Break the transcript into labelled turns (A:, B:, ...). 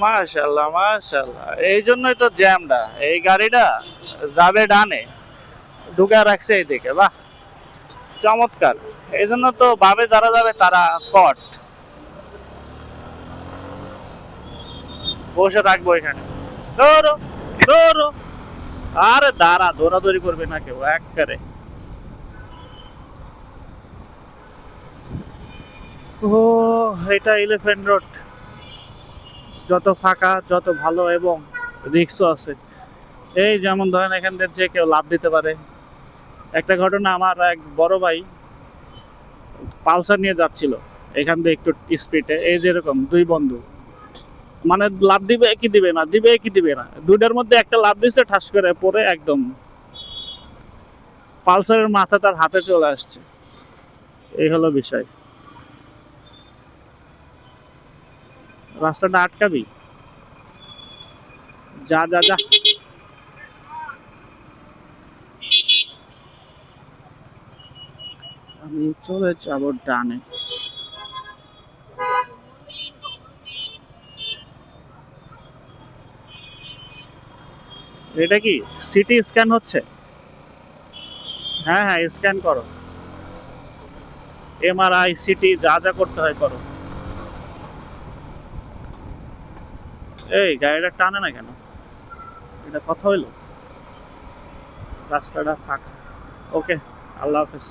A: মাশাআল্লাহ মাশাআল্লাহ, এই জন্যই তো জ্যামটা। এই গাড়িটা যাবে ডানে, ঢুকা রাখছে এইদিকে, বাহ চমৎকার। এই জন্য তো ভাবে যারা যাবে তারা কট বসে থাকবো এখানে। ধরো ধরো, আরে দাঁড়া, দৌড়াদৌড়ি করবে না কেউ একবারে। ও, এটা এলিফ্যান্ট রোড। যত ফাঁকা যত ভালো, এবং রিক্সও আছে। এই যেমন ধরেন এখান থেকে যে কেউ লাভ দিতে পারে। একটা ঘটনা, আমার এক বড় ভাই পালসার নিয়ে যাচ্ছিল এখান থেকে একটু স্পিডে, এই যেরকম দুই বন্ধু, মানে লাভ দিবে কি দিবে না, দিবে কি দিবে না, দুইটার মধ্যে একটা লাভ দিছে, ঠাস করে পরে একদম পালসারের মাথা তার হাতে চলে আসছে। এই হলো বিষয়। রাস্তাটা আটকাবি, যা যা যা। আমি চলে যাব ডানে। এটা কি সিটি স্ক্যান হচ্ছে? হ্যাঁ হ্যাঁ, স্ক্যান করো। এমআরআই সিটি যা যা করতে হয় করো। এই গাড়িটা টানে না কেন? এটা কথা হইলো? রাস্তাটা ফাঁকা। ওকে, আল্লাহ হাফেজ।